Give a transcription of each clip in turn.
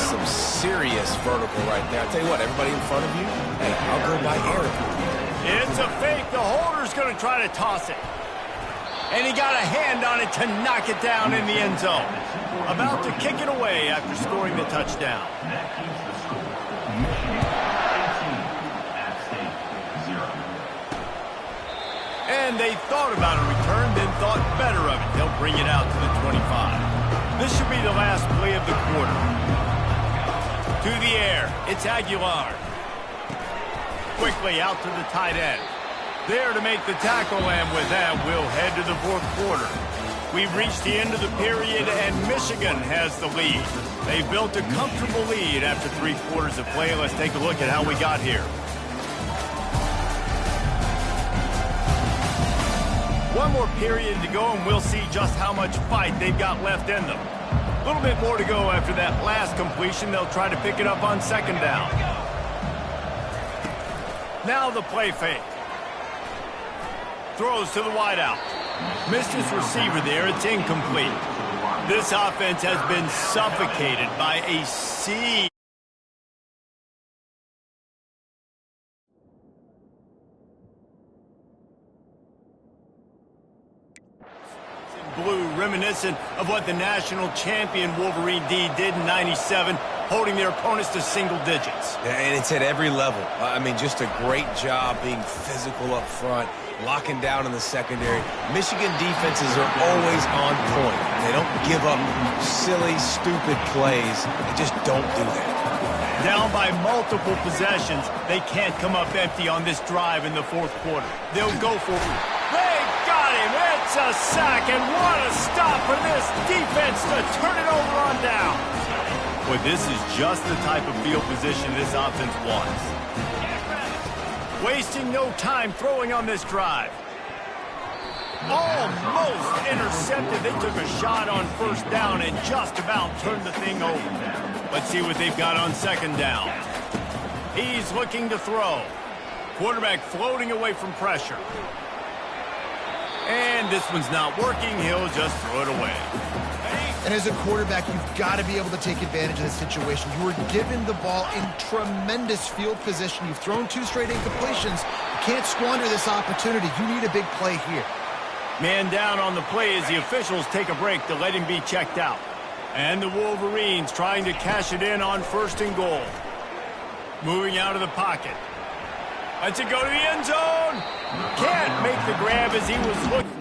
some serious vertical right there. I'll tell you what, everybody in front of you, and I'll go by air. It's a fake. The holder's going to try to toss it. And he got a hand on it to knock it down in the end zone. About to kick it away after scoring the touchdown. And they thought about a return, then thought better of it. They'll bring it out to the 25. This should be the last play of the quarter. To the air, it's Aguilar. Quickly out to the tight end. There to make the tackle, and with that, we'll head to the fourth quarter. We've reached the end of the period, and Michigan has the lead. They've built a comfortable lead after 3 quarters of play. Let's take a look at how we got here. One more period to go, and we'll see just how much fight they've got left in them. A little bit more to go after that last completion. They'll try to pick it up on second down. Now the play fake. Throws to the wideout. Missed his receiver there. It's incomplete. This offense has been suffocated by a sea. Blue, reminiscent of what the national champion Wolverine D did in '97, holding their opponents to single digits. Yeah, and it's at every level. I mean, just a great job being physical up front, locking down in the secondary. Michigan defenses are always on point. They don't give up silly, stupid plays. They just don't do that. Down by multiple possessions, they can't come up empty on this drive in the fourth quarter. They'll go for it. They got him. It's a sack, and what a stop for this defense to turn it over on down. Boy, this is just the type of field position this offense wants. Wasting no time throwing on this drive. Almost intercepted. They took a shot on first down and just about turned the thing over. Let's see what they've got on second down. He's looking to throw. Quarterback floating away from pressure. And this one's not working. He'll just throw it away. And as a quarterback, you've got to be able to take advantage of this situation. You were given the ball in tremendous field position. You've thrown 2 straight incompletions. You can't squander this opportunity. You need a big play here. Man down on the play as the officials take a break to let him be checked out. And the Wolverines trying to cash it in on 1st and goal. Moving out of the pocket. Lets it go to the end zone. Can't make the grab as he was looking.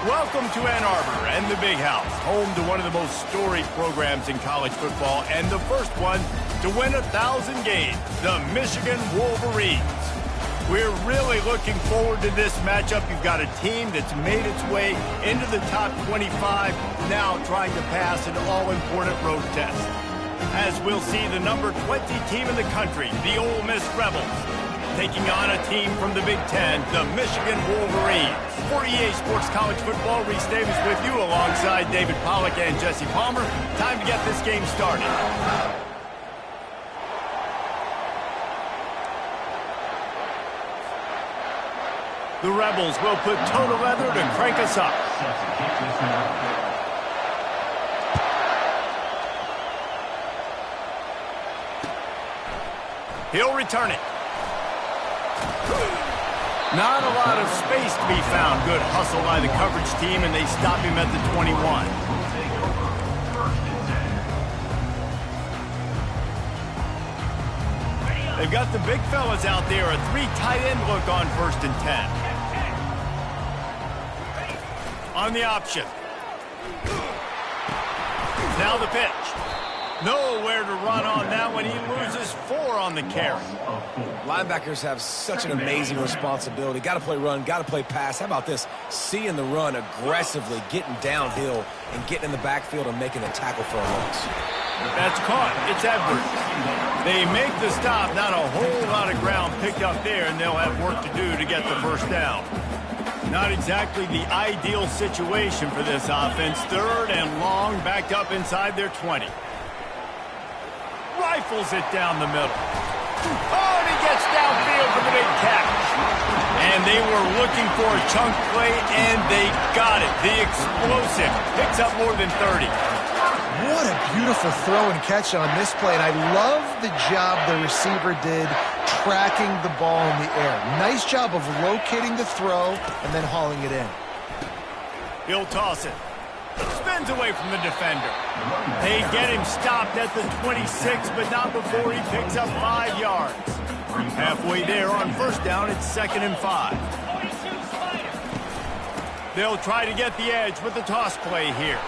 Welcome to Ann Arbor and the Big House, home to one of the most storied programs in college football and the first one to win 1,000 games, the Michigan Wolverines. We're really looking forward to this matchup. You've got a team that's made its way into the top 25, now trying to pass an all-important road test. As we'll see the number 20 team in the country, the Ole Miss Rebels, taking on a team from the Big Ten, the Michigan Wolverines. For EA Sports College Football, Reese Davis with you alongside David Pollack and Jesse Palmer. Time to get this game started. The Rebels will put total leather to crank us up. He'll return it. Not a lot of space to be found. Good hustle by the coverage team, and they stop him at the 21. They've got the big fellas out there. A 3 tight end look on 1st and 10. On the option. Now the pitch. Nowhere to run on that one. He loses 4 on the carry. Linebackers have such an amazing responsibility. Got to play run, got to play pass. How about this? Seeing the run aggressively, getting downhill, and getting in the backfield and making a tackle for a loss. That's caught. It's Edwards. They make the stop. Not a whole lot of ground picked up there, and they'll have work to do to get the first down. Not exactly the ideal situation for this offense. 3rd and long, backed up inside their 20. Rifles it down the middle. Oh, and he gets downfield for the big catch. And they were looking for a chunk play, and they got it. The explosive picks up more than 30. What a beautiful throw and catch on this play. And I love the job the receiver did tracking the ball in the air. Nice job of locating the throw and then hauling it in. He'll toss it. Spins away from the defender. They get him stopped at the 26, but not before he picks up 5 yards. Halfway there on 1st down, it's 2nd and 5. They'll try to get the edge with the toss play here.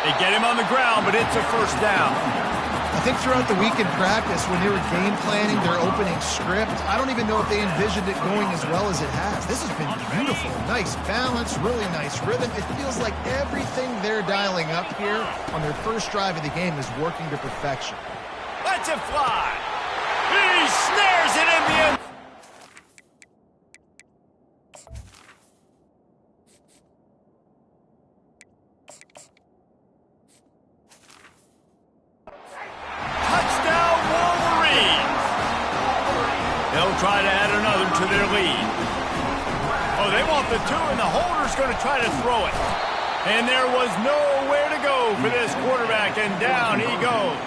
They get him on the ground, but it's a 1st down. I think throughout the week in practice, when they were game planning their opening script, I don't even know if they envisioned it going as well as it has. This has been beautiful. Nice balance, really nice rhythm. It feels like everything they're dialing up here on their first drive of the game is working to perfection. Lets it fly. He snares it in the end. Try to add another to their lead. Oh, they want the 2, and the holder's going to try to throw it. And there was nowhere to go for this quarterback, and down he goes.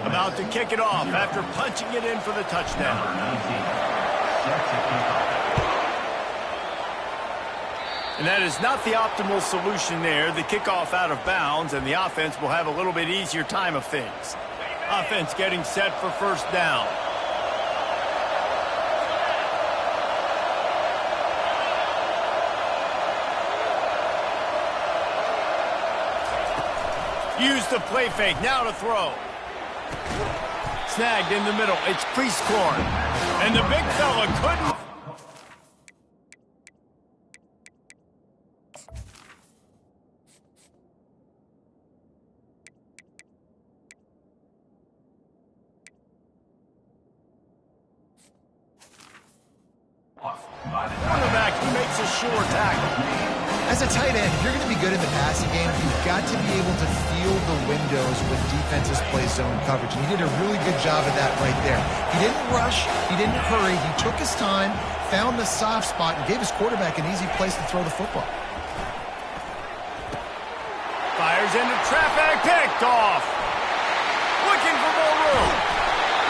About to kick it off after punching it in for the touchdown. And that is not the optimal solution there. The kickoff out of bounds, and the offense will have a little bit easier time of things. Offense getting set for 1st down. Use the play fake, now to throw. Snagged in the middle, it's crease corn. And the big fella couldn't. Quarterback, he makes a sure tackle. As a tight end, if you're going to be good in the passing game, you've got to be able to feel the windows when defenses play zone coverage. And he did a really good job of that right there. He didn't rush. He didn't hurry. He took his time, found the soft spot, and gave his quarterback an easy place to throw the football. Fires into traffic, picked off. Looking for more room.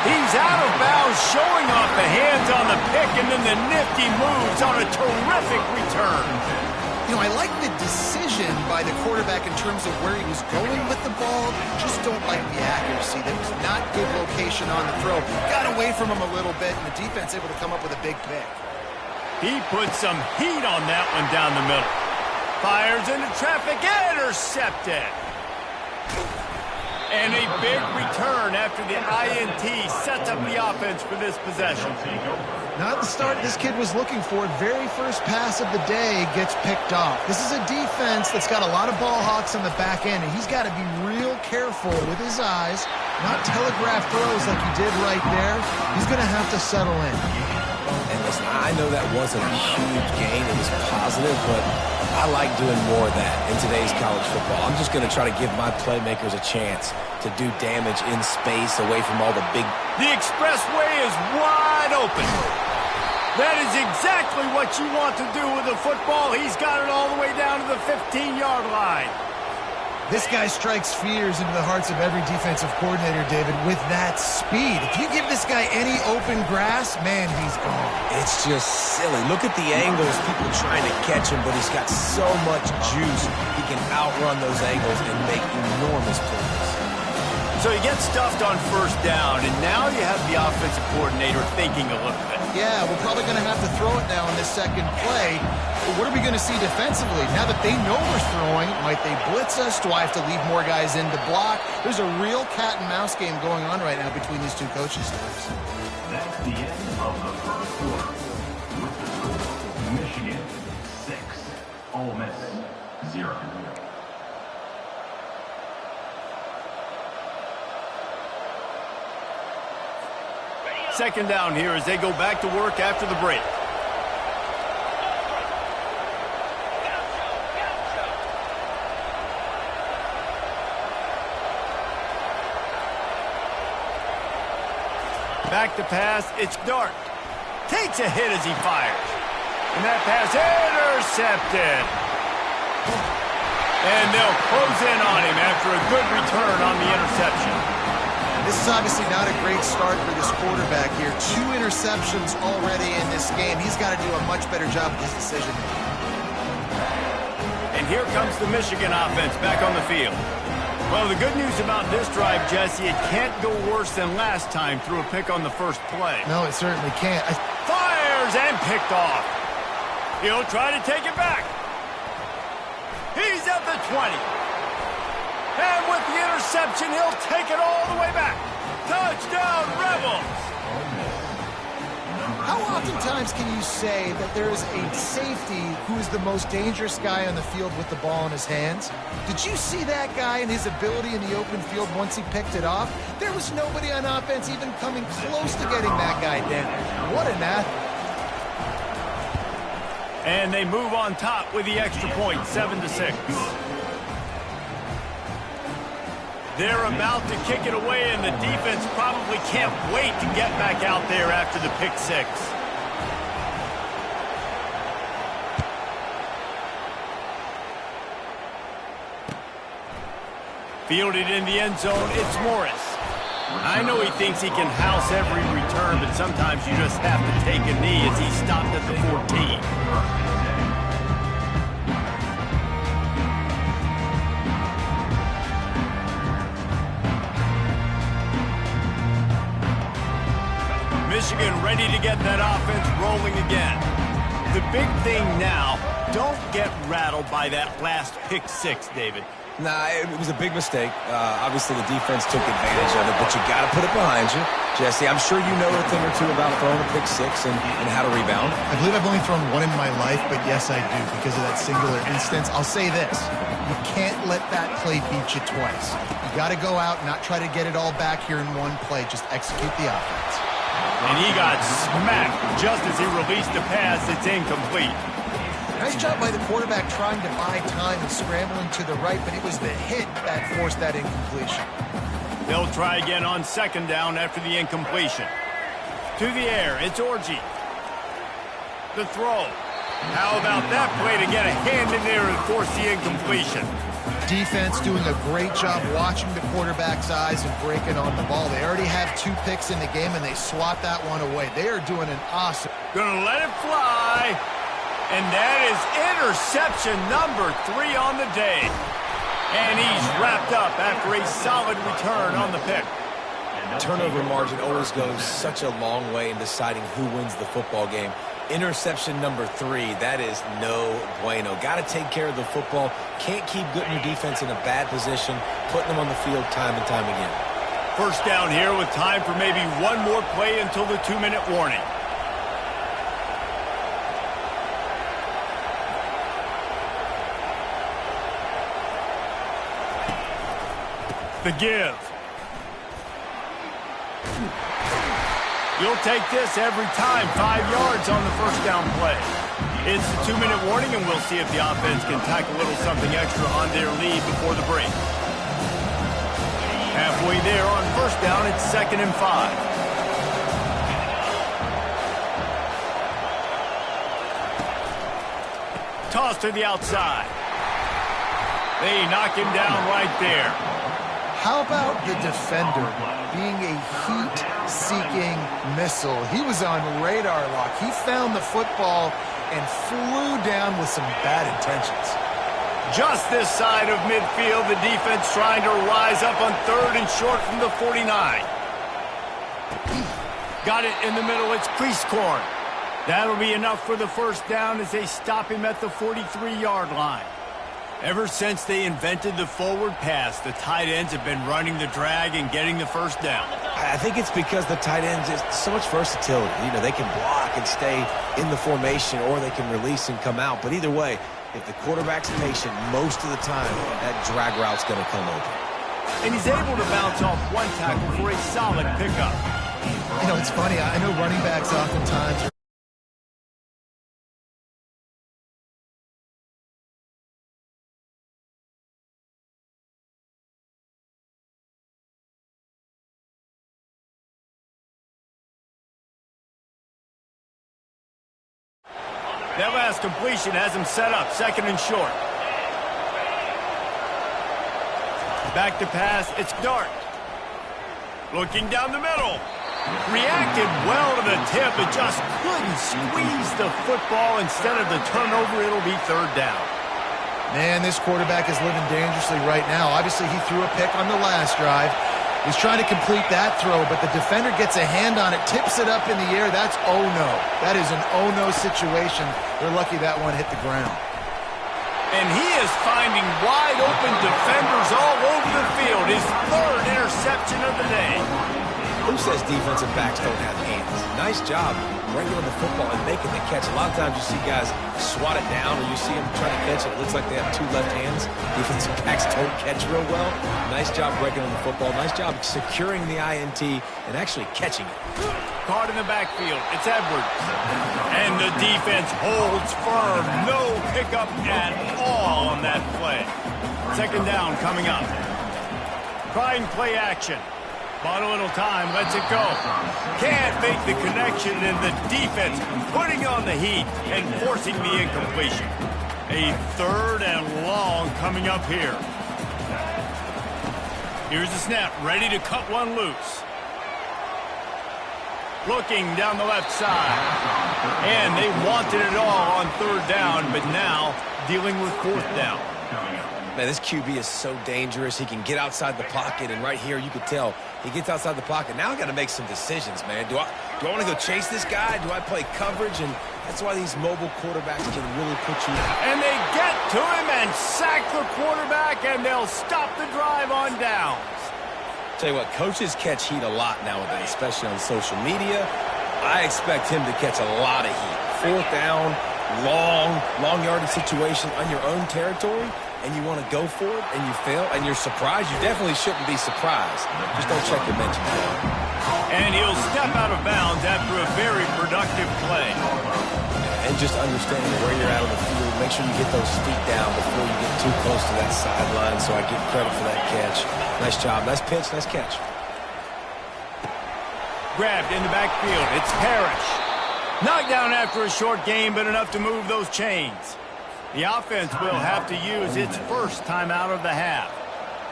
He's out of bounds, showing off the hands on the pick, and then the nifty moves on a terrific return. You know, I like the decision by the quarterback in terms of where he was going with the ball. Just don't like the accuracy. That was not good location on the throw. Got away from him a little bit, and the defense able to come up with a big pick. He put some heat on that one down the middle. Fires into traffic, intercepted. And a big return after the INT sets up the offense for this possession. Not the start this kid was looking for. Very first pass of the day gets picked off. This is a defense that's got a lot of ball hawks on the back end, and he's got to be real careful with his eyes, not telegraph throws like he did right there. He's going to have to settle in. And listen, I know that wasn't a huge gain. It was positive, but I like doing more of that in today's college football. I'm just going to try to give my playmakers a chance to do damage in space away from all the big... The expressway is wide open. That is exactly what you want to do with the football. He's got it all the way down to the 15-yard line. This guy strikes fears into the hearts of every defensive coordinator, David, with that speed. If you give this guy any open grass, man, he's gone. It's just silly. Look at the angles, people trying to catch him, but he's got so much juice. He can outrun those angles and make enormous plays. So he gets stuffed on first down, and now you have the offensive coordinator thinking a little bit. Yeah, we're probably going to have to throw it now in this second play. But what are we going to see defensively? Now that they know we're throwing, might they blitz us? Do I have to leave more guys in to block? There's a real cat and mouse game going on right now between these two coaching staffs. That's the end of the first quarter. With the score, Michigan 6, Ole Miss 0. Second down here as they go back to work after the break. Back to pass, it's Dart. Takes a hit as he fires. And that pass intercepted. And they'll close in on him after a good return on the interception. This is obviously not a great start for this quarterback here. 2 interceptions already in this game. He's got to do a much better job with his decision making. And here comes the Michigan offense back on the field. Well, the good news about this drive, Jesse, it can't go worse than last time through a pick on the first play. No, it certainly can't. Fires and picked off. He'll try to take it back. He's at the 20. And with the interception, he'll take it all the way back. Touchdown, Rebels! How oftentimes can you say that there is a safety who is the most dangerous guy on the field with the ball in his hands? Did you see that guy and his ability in the open field once he picked it off? There was nobody on offense even coming close to getting that guy down. What an athlete. And they move on top with the extra point, 7-6. They're about to kick it away, and the defense probably can't wait to get back out there after the pick six. Fielded in the end zone, it's Morris. I know he thinks he can house every return, but sometimes you just have to take a knee as he stopped at the 14. Michigan ready to get that offense rolling again. The big thing now, don't get rattled by that last pick six, David. Nah, it was a big mistake. Obviously, the defense took advantage of it, but you got to put it behind you. Jesse, I'm sure you know a thing or two about throwing a pick six and how to rebound. I believe I've only thrown one in my life, but yes, I do because of that singular instance. I'll say this. You can't let that play beat you twice. You got to go out and not try to get it all back here in one play. Just execute the offense. And he got smacked just as he released the pass. It's incomplete. Nice job by the quarterback trying to buy time and scrambling to the right, but it was the hit that forced that incompletion. They'll try again on second down after the incompletion. To the air, it's Orji. The throw. How about that play to get a hand in there and force the incompletion? Defense doing a great job watching the quarterback's eyes and breaking on the ball. They already have 2 picks in the game, and they swat that one away. They are doing an awesome... Gonna let it fly. And that is interception number 3 on the day. And he's wrapped up after a solid return on the pick. Turnover margin always goes such a long way in deciding who wins the football game. Interception number 3, that is no bueno. Got to take care of the football. Can't keep putting your defense in a bad position, putting them on the field time and time again. First down here with time for maybe one more play until the 2-minute warning. The give. You'll take this every time. 5 yards on the first down play. It's the 2-minute warning, and we'll see if the offense can tack a little something extra on their lead before the break. Halfway there on first down, it's 2nd and 5. Toss to the outside. They knock him down right there. How about the defender being a heat-seeking missile? He was on radar lock. He found the football and flew down with some bad intentions. Just this side of midfield, the defense trying to rise up on 3rd and short from the 49. Got it in the middle. It's crease corn. That'll be enough for the first down as they stop him at the 43-yard line. Ever since they invented the forward pass, the tight ends have been running the drag and getting the first down. I think it's because the tight ends is so much versatility. You know, they can block and stay in the formation, or they can release and come out. But either way, if the quarterback's patient, most of the time, that drag route's going to come open. And he's able to bounce off one tackle for a solid pickup. You know, it's funny. I know running backs oftentimes are that last completion has him set up 2nd and short. Back to pass, it's Dart. Looking down the middle. Reacted well to the tip, but just couldn't squeeze the football. Instead of the turnover, it'll be 3rd down. Man, this quarterback is living dangerously right now. Obviously, he threw a pick on the last drive. He's trying to complete that throw, but the defender gets a hand on it, tips it up in the air. That's oh-no. That is an oh-no situation. They're lucky that one hit the ground. And he is finding wide-open defenders all over the field. His 3rd interception of the day. Who says defensive backs don't have hands? Nice job bringing on the football and making the catch. A lot of times you see guys swat it down, or you see them trying to catch it. It looks like they have 2 left hands. Defensive backs don't catch real well. Nice job breaking on the football. Nice job securing the INT and actually catching it. Caught in the backfield. It's Edwards. And the defense holds firm. No pickup at all on that play. 2nd down coming up. Trying play action. Bought a little time, lets it go. Can't make the connection, and the defense putting on the heat and forcing the incompletion. A 3rd and long coming up here. Here's the snap, ready to cut one loose. Looking down the left side. And they wanted it all on 3rd down, but now dealing with 4th down. Man, this QB is so dangerous. He can get outside the pocket, and right here you can tell he gets outside the pocket. Now I got to make some decisions, man. Do I want to go chase this guy? Do I play coverage? And that's why these mobile quarterbacks can really put you. And they get to him and sack the quarterback, and they'll stop the drive on downs. Tell you what, coaches catch heat a lot nowadays, especially on social media. I expect him to catch a lot of heat. 4th down, long yardage situation on your own territory, and you want to go for it, and you fail, and you're surprised. You definitely shouldn't be surprised. Just don't check your mentions. And he'll step out of bounds after a very productive play. And just understanding where you're at on the field. Make sure you get those feet down before you get too close to that sideline, so I give credit for that catch. Nice job. Nice pitch. Nice catch. Grabbed in the backfield. It's Parrish. Knocked down after a short game, but enough to move those chains. The offense will have to use its first timeout of the half.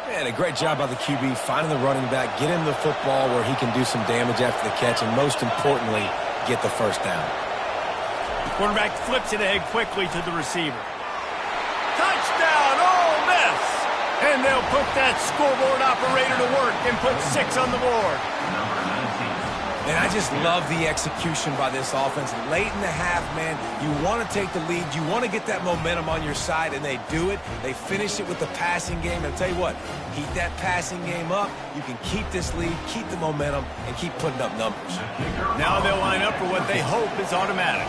Man, a great job by the QB finding the running back, get him the football where he can do some damage after the catch, and most importantly, get the first down. Quarterback flips it ahead quickly to the receiver. Touchdown, Ole Miss! And they'll put that scoreboard operator to work and put 6 on the board. And I just love the execution by this offense. Late in the half, man, you want to take the lead. You want to get that momentum on your side, and they do it. They finish it with the passing game. And I'll tell you what, keep that passing game up. You can keep this lead, keep the momentum, and keep putting up numbers. Now they'll line up for what they hope is automatic.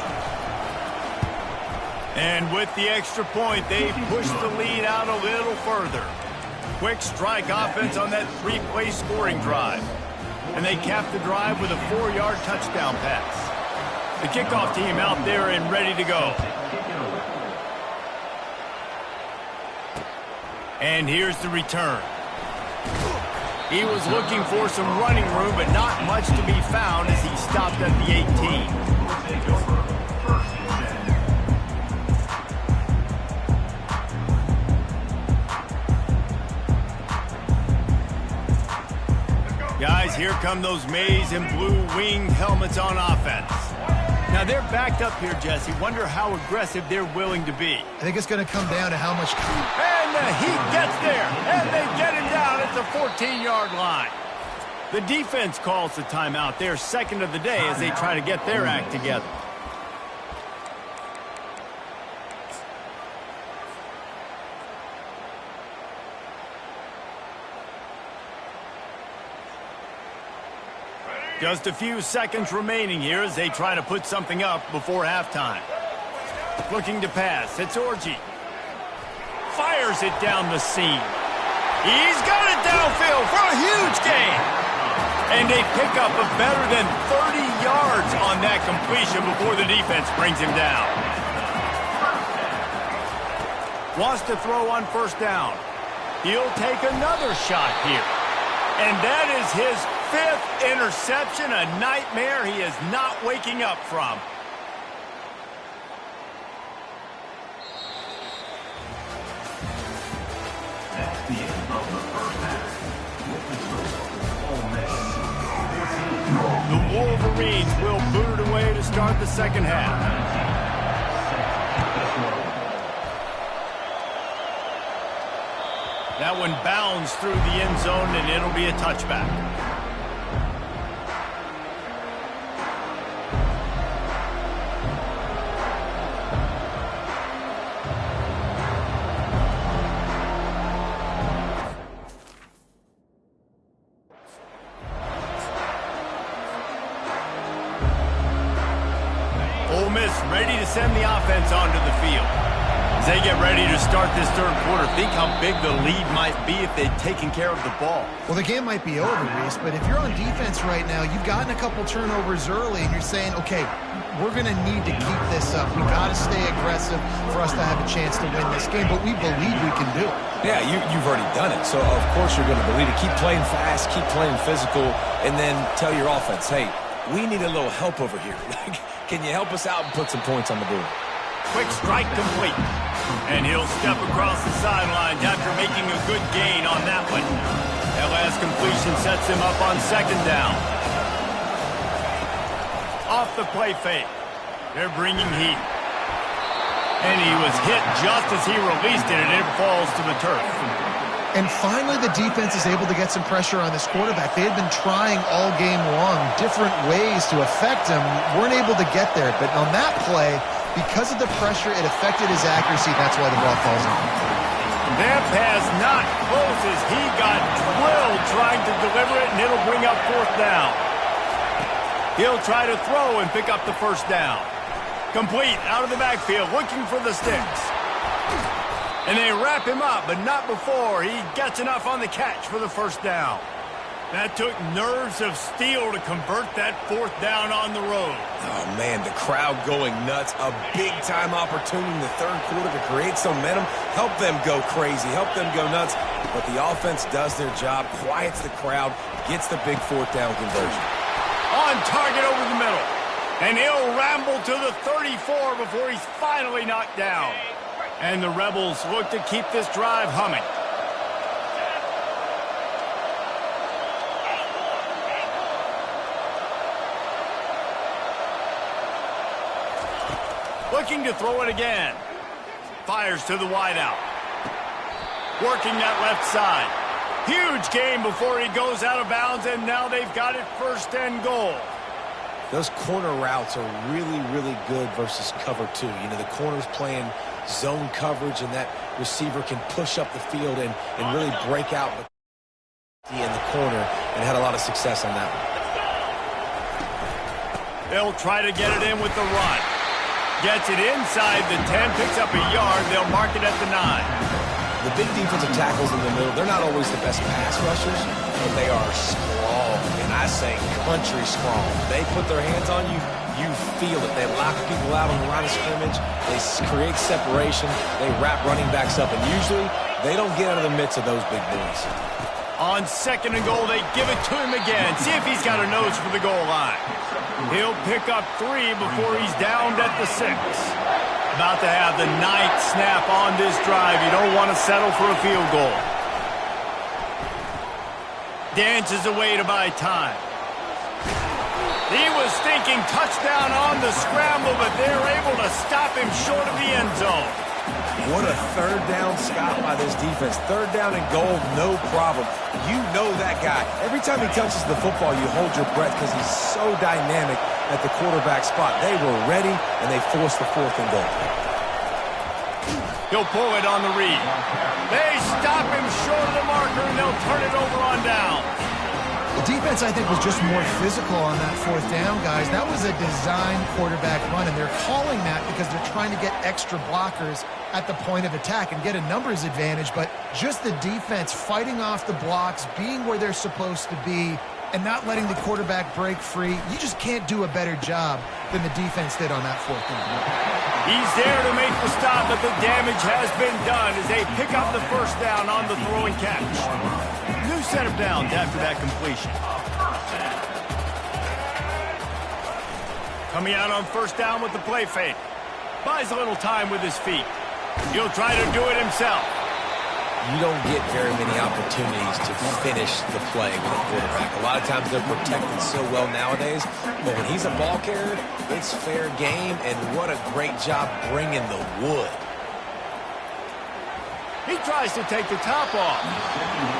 And with the extra point, they push the lead out a little further. Quick strike offense on that 3-play scoring drive. And they cap the drive with a 4-yard touchdown pass. The kickoff team out there and ready to go. And here's the return. He was looking for some running room, but not much to be found as he stopped at the 18. Guys, here come those maize and blue winged helmets on offense. Now they're backed up here, Jesse. Wonder how aggressive they're willing to be. I think it's going to come down to how much... And the heat gets there, and they get him down at the 14-yard line. The defense calls the timeout. They're second of the day as they try to get their act together. Just a few seconds remaining here as they try to put something up before halftime. Looking to pass. It's Orji. Fires it down the seam. He's got it downfield for a huge gain. And they pick up a better than 30 yards on that completion before the defense brings him down. Wants to throw on first down. He'll take another shot here. And that is his 5th interception, a nightmare he is not waking up from. That's the end of the first half. The Wolverines will boot it away to start the second half. That one bounds through the end zone, and it'll be a touchback. Ole Miss ready to send the offense onto the field. As they get ready to start this third quarter, think how big the lead might be if they'd taken care of the ball. Well, the game might be over, Reese, but if you're on defense right now, you've gotten a couple turnovers early, and you're saying, okay, we're going to need to keep this up. We've got to stay aggressive for us to have a chance to win this game, but we believe we can do it. Yeah, you've already done it, so of course you're going to believe it. Keep playing fast, keep playing physical, and then tell your offense, hey, we need a little help over here. Can you help us out and put some points on the board? Quick strike complete. And he'll step across the sidelines after making a good gain on that one. That last completion sets him up on second down. Off the play fake. They're bringing heat. And he was hit just as he released it, and it falls to the turf. And finally, the defense is able to get some pressure on this quarterback. They had been trying all game long different ways to affect him. Weren't able to get there. But on that play, because of the pressure, it affected his accuracy. That's why the ball falls in. That pass not close as he got drilled trying to deliver it, and it'll bring up fourth down. He'll try to throw and pick up the first down. Complete out of the backfield, looking for the sticks. And they wrap him up, but not before he gets enough on the catch for the first down. That took nerves of steel to convert that fourth down on the road. Oh, man, the crowd going nuts. A big-time opportunity in the third quarter to create some momentum, help them go crazy, help them go nuts. But the offense does their job, quiets the crowd, gets the big fourth down conversion. On target over the middle. And he'll ramble to the 34 before he's finally knocked down. And the Rebels look to keep this drive humming. looking to throw it again. Fires to the wideout. Working that left side. Huge gain before he goes out of bounds, and now they've got it 1st and goal. Those corner routes are really, really good versus cover 2. You know, the corner's playing zone coverage, and that receiver can push up the field and really break out in the corner, and had a lot of success on that one. They'll try to get it in with the run. Gets it inside the 10, picks up a yard. They'll mark it at the 9. The big defensive tackles in the middle, they're not always the best pass rushers, but they are strong, and I say country strong. They put their hands on you, you feel it. They lock people out on the line of scrimmage. They create separation. They wrap running backs up, and usually they don't get out of the midst of those big boys. On 2nd and goal, they give it to him again. See if he's got a nose for the goal line. He'll pick up 3 before he's downed at the 6. About to have the 9th snap on this drive. You don't want to settle for a field goal. Dances away to buy time. He was thinking touchdown on the scramble, but they're able to stop him short of the end zone. What a 3rd down stop by this defense. 3rd down and goal, no problem. You know that guy. Every time he touches the football, you hold your breath because he's so dynamic at the quarterback spot. They were ready, and they forced the 4th and goal. He'll pull it on the read. They stop him short of the marker, and they'll turn it over on down. The defense, I think, was just more physical on that 4th down, guys. That was a designed quarterback run, and they're calling that because they're trying to get extra blockers at the point of attack and get a numbers advantage, but just the defense fighting off the blocks, being where they're supposed to be, and not letting the quarterback break free. You just can't do a better job than the defense did on that 4th down. He's there to make the stop, but the damage has been done as they pick up the 1st down on the throw and catch. New set of downs after that completion. Coming out on 1st down with the play fake. Buys a little time with his feet. He'll try to do it himself. You don't get very many opportunities to finish the play with a quarterback. A lot of times they're protected so well nowadays, but when he's a ball carrier, it's fair game, and what a great job bringing the wood. He tries to take the top off.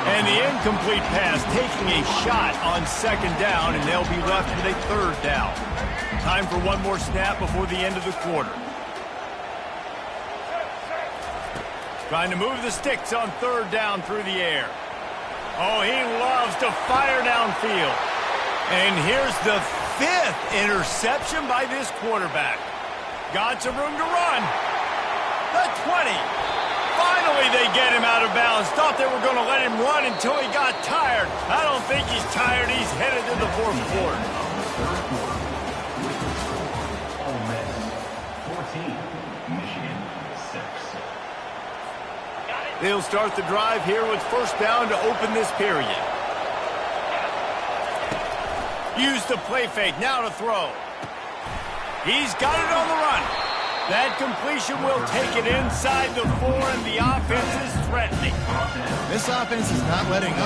And the incomplete pass taking a shot on 2nd down, and they'll be left with a 3rd down. Time for one more snap before the end of the quarter. Trying to move the sticks on 3rd down through the air. Oh, he loves to fire downfield. And here's the 5th interception by this quarterback. Got some room to run. The 20. Finally, they get him out of bounds. Thought they were going to let him run until he got tired. I don't think he's tired. He's headed to the 4th quarter. Ole Miss 14, Michigan 6. They'll start the drive here with 1st down to open this period. Use the play fake, now to throw. He's got it on the run. That completion will take it inside the 4, and the offense is threatening. This offense is not letting up.